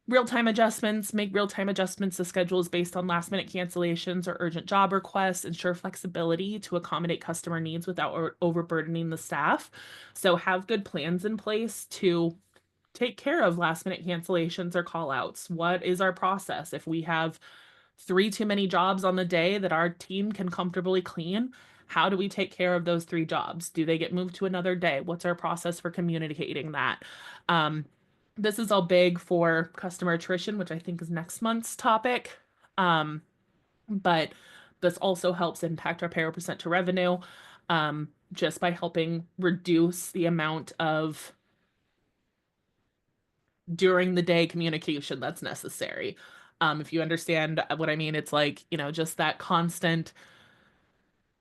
Real-time adjustments, make real-time adjustments to schedules based on last-minute cancellations or urgent job requests, ensure flexibility to accommodate customer needs without overburdening the staff. So have good plans in place to take care of last-minute cancellations or call-outs. What is our process? If we have 3 too many jobs on the day that our team can comfortably clean, how do we take care of those 3 jobs? Do they get moved to another day? What's our process for communicating that? This is all big for customer attrition, which I think is next month's topic. but this also helps impact our payroll percent to revenue, just by helping reduce the amount of during the day communication that's necessary. If you understand what I mean, it's like, just that constant,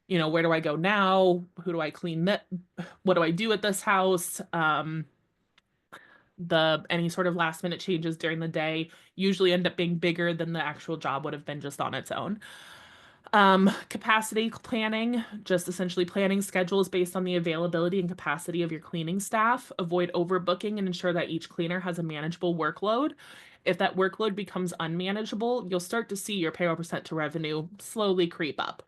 where do I go now? Who do I clean that? What do I do at this house? The any sort of last minute changes during the day usually end up being bigger than the actual job would have been just on its own. Capacity planning, just essentially planning schedules based on the availability and capacity of your cleaning staff. Avoid overbooking and ensure that each cleaner has a manageable workload. If that workload becomes unmanageable, you'll start to see your payroll percent to revenue slowly creep up.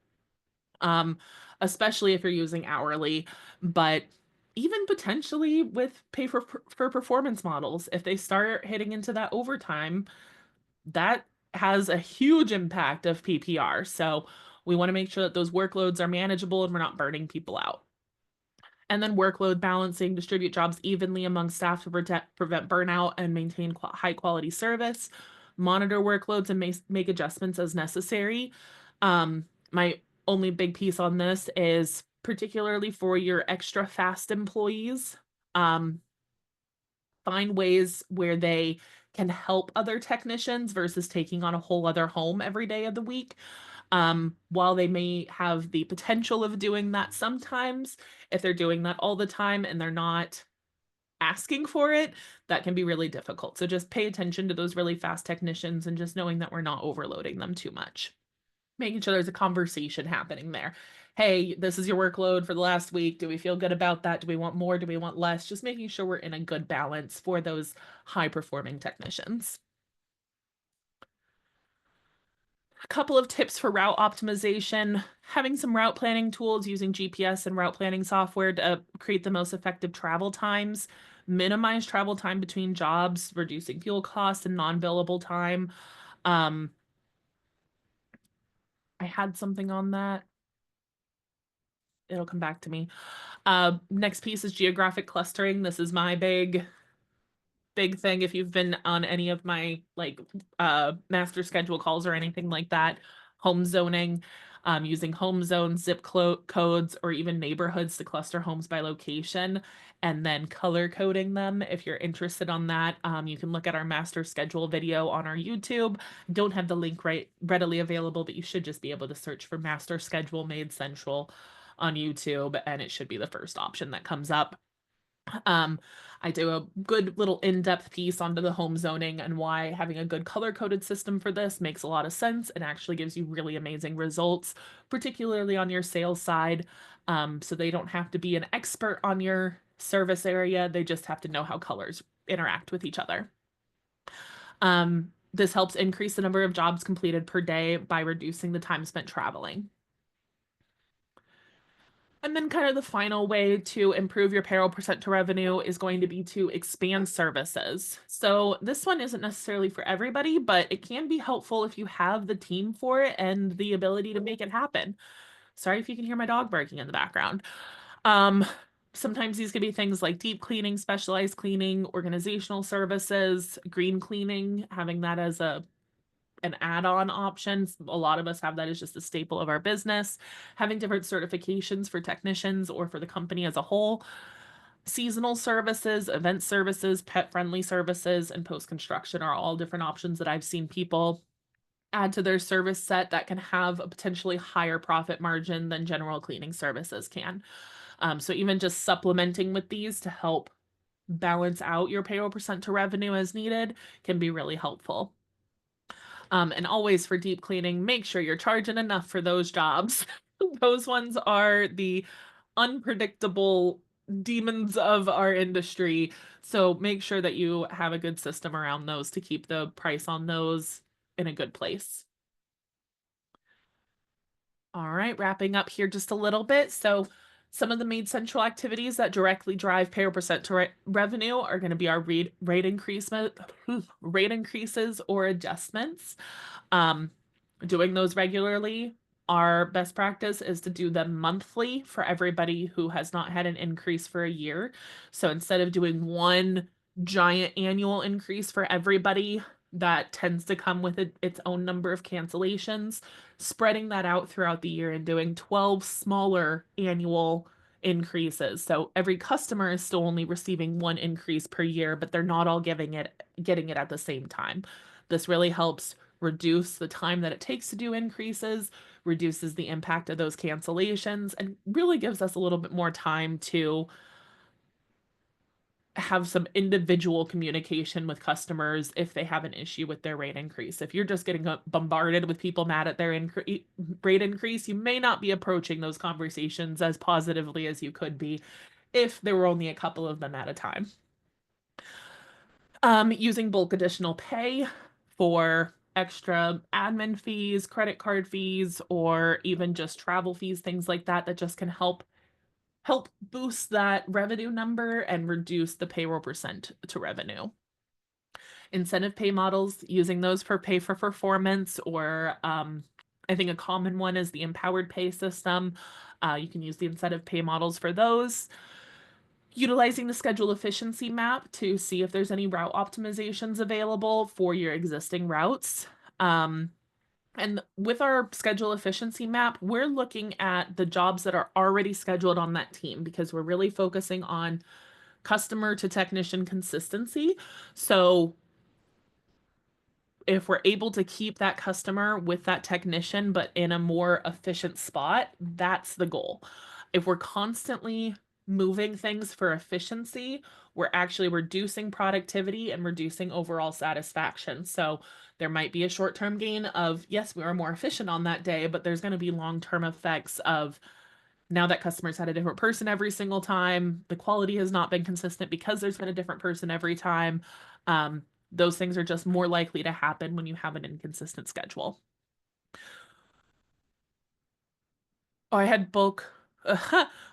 Especially if you're using hourly, but even potentially with pay for performance models, if they start hitting into that overtime, that has a huge impact of PPR. So we want to make sure that those workloads are manageable and we're not burning people out. And then workload balancing, distribute jobs evenly among staff to prevent burnout and maintain high quality service. Monitor workloads and make adjustments as necessary. My only big piece on this is particularly for your extra fast employees. Find ways where they can help other technicians versus taking on a whole other home every day of the week. While they may have the potential of doing that sometimes, if they're doing that all the time and they're not asking for it, that can be really difficult. So just pay attention to those really fast technicians and just knowing that we're not overloading them too much. Making sure there's a conversation happening there. Hey, this is your workload for the last week. Do we feel good about that? Do we want more? Do we want less? Just making sure we're in a good balance for those high performing technicians. A couple of tips for route optimization, having some route planning tools using GPS and route planning software to create the most effective travel times, minimize travel time between jobs, reducing fuel costs and non-billable time. I had something on that. It'll come back to me. Next piece is geographic clustering. This is my big thing. If you've been on any of my master schedule calls or anything like that, home zoning, using home zones, zip codes, or even neighborhoods to cluster homes by location, and then color coding them. If you're interested on that, you can look at our master schedule video on our YouTube. Don't have the link readily available, but you should just be able to search for master schedule MaidCentral on YouTube, and it should be the first option that comes up. I do a good little in-depth piece onto the home zoning and why having a good color-coded system for this makes a lot of sense and actually gives you really amazing results, particularly on your sales side. So they don't have to be an expert on your service area. They just have to know how colors interact with each other. This helps increase the number of jobs completed per day by reducing the time spent traveling. And then kind of the final way to improve your payroll percent to revenue is going to be to expand services. So this one isn't necessarily for everybody, but it can be helpful if you have the team for it and the ability to make it happen. Sorry if you can hear my dog barking in the background. Sometimes these could be things like deep cleaning, specialized cleaning, organizational services, green cleaning, having that as an add-on option. A lot of us have that as just a staple of our business. Having different certifications for technicians or for the company as a whole. Seasonal services, event services, pet-friendly services, and post-construction are all different options that I've seen people add to their service set that can have a potentially higher profit margin than general cleaning services can. So even just supplementing with these to help balance out your payroll percent to revenue as needed can be really helpful. And always for deep cleaning, make sure you're charging enough for those jobs. Those ones are the unpredictable demons of our industry. So make sure that you have a good system around those to keep the price on those in a good place. All right, wrapping up here just a little bit. So some of the MaidCentral activities that directly drive payroll percent to revenue are going to be our rate increases or adjustments. Doing those regularly. Our best practice is to do them monthly for everybody who has not had an increase for a year. So instead of doing one giant annual increase for everybody, that tends to come with its own number of cancellations, spreading that out throughout the year and doing 12 smaller annual increases. So every customer is still only receiving one increase per year, but they're not all getting it at the same time. This really helps reduce the time that it takes to do increases, reduces the impact of those cancellations, and really gives us a little bit more time to have some individual communication with customers if they have an issue with their rate increase. If you're just getting bombarded with people mad at their rate increase, you may not be approaching those conversations as positively as you could be if there were only a couple of them at a time. Using bulk additional pay for extra admin fees, credit card fees, or even just travel fees, things like that, that just can help boost that revenue number and reduce the payroll percent to revenue. Incentive pay models, using those for pay for performance, or I think a common one is the empowered pay system. You can use the incentive pay models for those. Utilizing the schedule efficiency map to see if there's any route optimizations available for your existing routes. And with our schedule efficiency map, we're looking at the jobs that are already scheduled on that team because we're really focusing on customer to technician consistency. So if we're able to keep that customer with that technician, but in a more efficient spot, that's the goal. If we're constantly moving things for efficiency, we're actually reducing productivity and reducing overall satisfaction. So there might be a short-term gain of, yes, we were more efficient on that day, but there's going to be long-term effects of now that customers had a different person every single time. The quality has not been consistent because there's been a different person every time. Those things are just more likely to happen when you have an inconsistent schedule. Oh, I had bulk.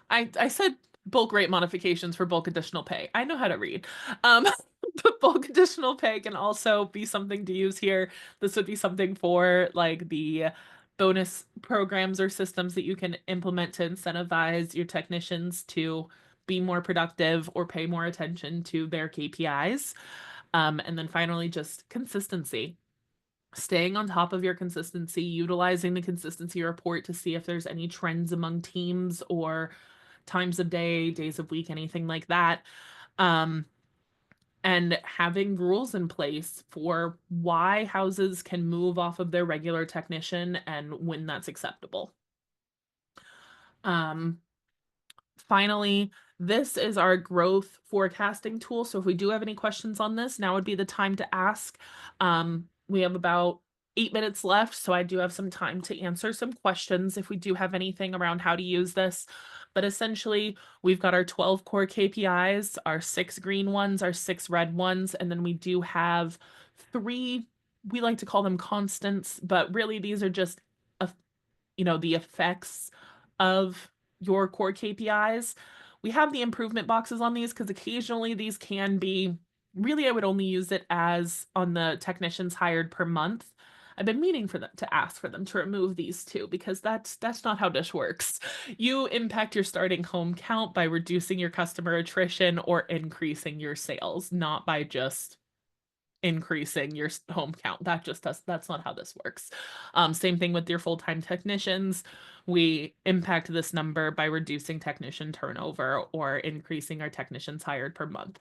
I said bulk rate modifications for bulk additional pay. I know how to read. But bulk additional pay can also be something to use here. This would be something for like the bonus programs or systems that you can implement to incentivize your technicians to be more productive or pay more attention to their KPIs. And then finally, just consistency. Staying on top of your consistency, utilizing the consistency report to see if there's any trends among teams or times of day, days of week, anything like that. And having rules in place for why houses can move off of their regular technician and when that's acceptable. Finally, this is our growth forecasting tool. So if we do have any questions on this, now would be the time to ask. We have about 8 minutes left, so I do have some time to answer some questions if we do have anything around how to use this. But essentially, we've got our 12 core KPIs, our 6 green ones, our 6 red ones, and then we do have 3, we like to call them constants, but really these are just, the effects of your core KPIs. We have the improvement boxes on these because occasionally these can be, really I would only use it as on the technicians hired per month. I've been meaning for them to ask for them to remove these two because that's not how this works. You impact your starting home count by reducing your customer attrition or increasing your sales, not by just increasing your home count. That's not how this works. Same thing with your full-time technicians. We impact this number by reducing technician turnover or increasing our technicians hired per month.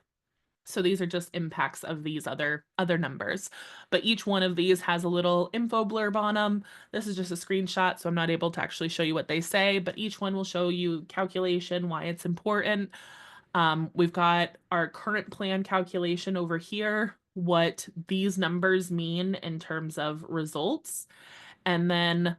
So these are just impacts of these other numbers. But each one of these has a little info blurb on them. This is just a screenshot, so I'm not able to actually show you what they say, but each one will show you calculation, why it's important. We've got our current plan calculation over here, what these numbers mean in terms of results. And then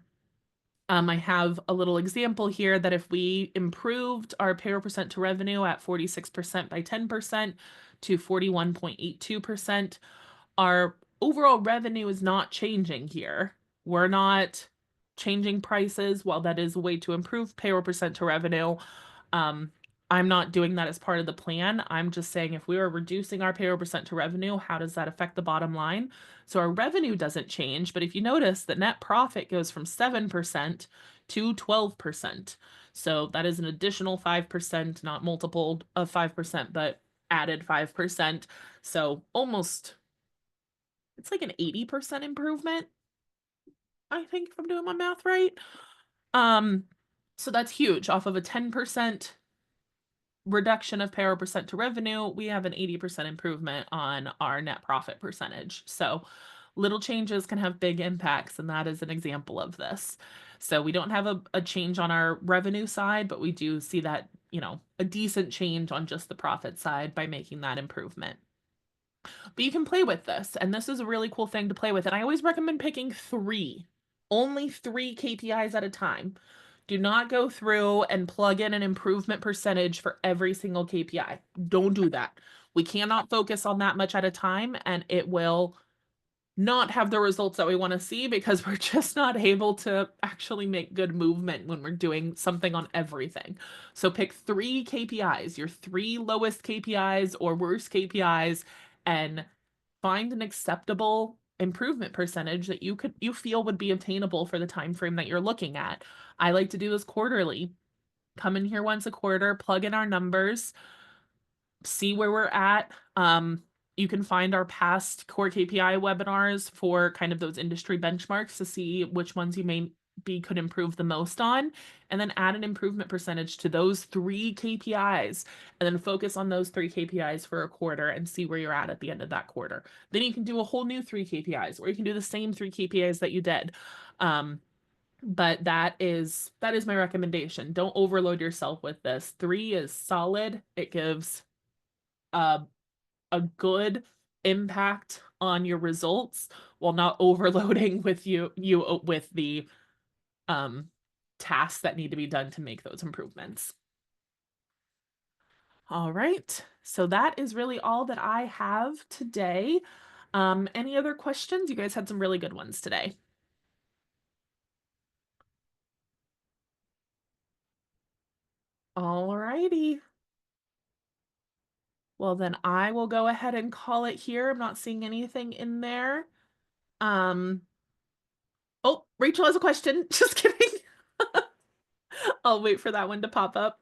I have a little example here that if we improved our payroll percent to revenue at 46% by 10% to 41.82%, our overall revenue is not changing here. We're not changing prices. While that is a way to improve payroll percent to revenue, I'm not doing that as part of the plan. I'm just saying if we are reducing our payroll percent to revenue, how does that affect the bottom line? So our revenue doesn't change, but if you notice, the net profit goes from 7% to 12%. So that is an additional 5%, not multiple of 5%, but added 5%. So almost it's like an 80% improvement, I think, if I'm doing my math right. Um, so that's huge. Off of a 10% reduction of payroll percent to revenue, we have an 80% improvement on our net profit percentage. So little changes can have big impacts, and that is an example of this. So we don't have a change on our revenue side, but we do see that, a decent change on just the profit side by making that improvement. But you can play with this, and this is a really cool thing to play with. And I always recommend picking only three KPIs at a time. Do not go through and plug in an improvement percentage for every single KPI. Don't do that. We cannot focus on that much at a time, and it will not have the results that we want to see because we're just not able to actually make good movement when we're doing something on everything. So pick three KPIs, your three lowest KPIs or worst KPIs, and find an acceptable improvement percentage that you feel would be obtainable for the time frame that you're looking at. I like to do this quarterly. Come in here once a quarter, plug in our numbers, see where we're at. You can find our past core KPI webinars for kind of those industry benchmarks to see which ones you may be could improve the most on, and then add an improvement percentage to those three KPIs, and then focus on those three KPIs for a quarter and see where you're at the end of that quarter. Then you can do a whole new three KPIs, or you can do the same three KPIs that you did. But that is my recommendation. Don't overload yourself with this. 3 is solid. It gives a good impact on your results while not overloading with you with the tasks that need to be done to make those improvements. All right, so that is really all that I have today. Any other questions? You guys had some really good ones today. All righty. Well, then I will go ahead and call it here. I'm not seeing anything in there. Oh, Rachel has a question. Just kidding. I'll wait for that one to pop up.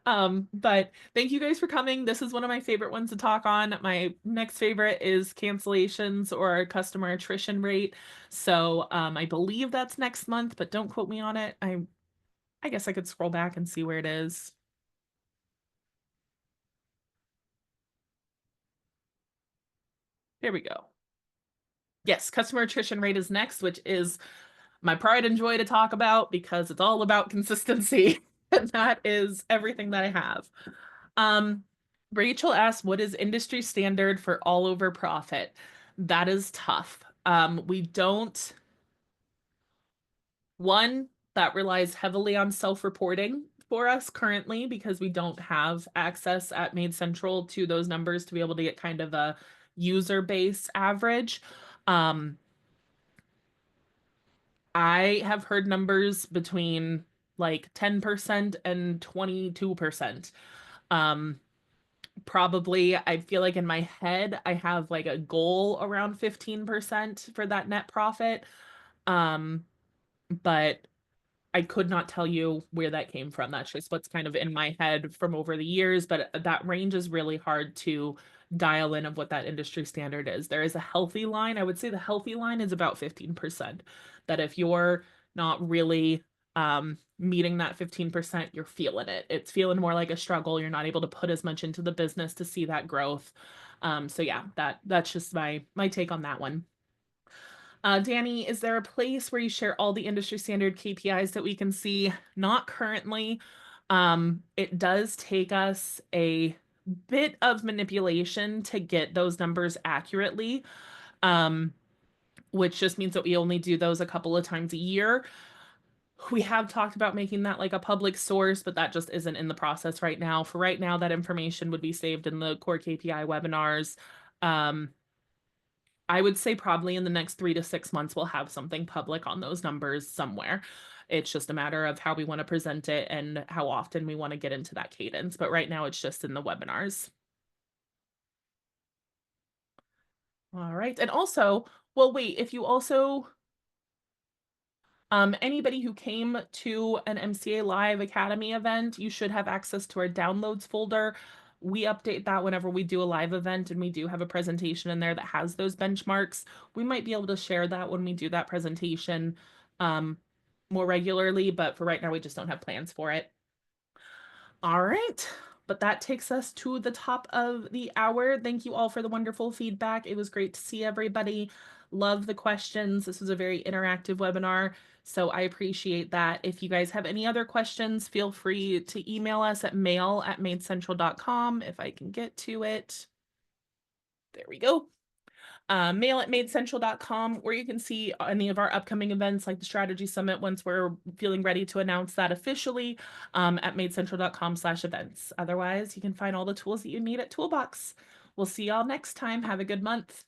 But thank you guys for coming. This is one of my favorite ones to talk on. My next favorite is cancellations or customer attrition rate. So I believe that's next month, but don't quote me on it. I guess I could scroll back and see where it is. There we go. Yes, customer attrition rate is next, which is my pride and joy to talk about because it's all about consistency. And that is everything that I have. Rachel asked, what is industry standard for all over profit? That is tough. We don't, one, that relies heavily on self-reporting for us currently because we don't have access at MaidCentral to those numbers to be able to get kind of a user base average. I have heard numbers between like 10% and 22%. Probably, I feel like in my head, I have like a goal around 15% for that net profit. But I could not tell you where that came from. That's just what's kind of in my head from over the years, but that range is really hard to dial in of what that industry standard is. There is a healthy line. I would say the healthy line is about 15%. That if you're not really meeting that 15%, you're feeling it. It's feeling more like a struggle. You're not able to put as much into the business to see that growth. So yeah, that's just my take on that one. Danny, is there a place where you share all the industry standard KPIs that we can see? Not currently. It does take us a bit of manipulation to get those numbers accurately, which just means that we only do those a couple of times a year. We have talked about making that like a public source, but that just isn't in the process right now. For right now, that information would be saved in the core KPI webinars. I would say probably in the next 3 to 6 months, we'll have something public on those numbers somewhere. It's just a matter of how we want to present it and how often we want to get into that cadence. But right now, it's just in the webinars. All right. And also, well, wait, if you also, anybody who came to an MCA Live Academy event, you should have access to our downloads folder. We update that whenever we do a live event and we do have a presentation in there that has those benchmarks. We might be able to share that when we do that presentation more regularly, but for right now, we just don't have plans for it. All right. But that takes us to the top of the hour. Thank you all for the wonderful feedback. It was great to see everybody. Love the questions. This was a very interactive webinar, so I appreciate that. If you guys have any other questions, feel free to email us at mail@maidcentral.com if I can get to it. There we go. Mail@maidcentral.com, where you can see any of our upcoming events like the Strategy Summit once we're feeling ready to announce that officially, at maidcentral.com/events. Otherwise, you can find all the tools that you need at Toolbox. We'll see y'all next time. Have a good month.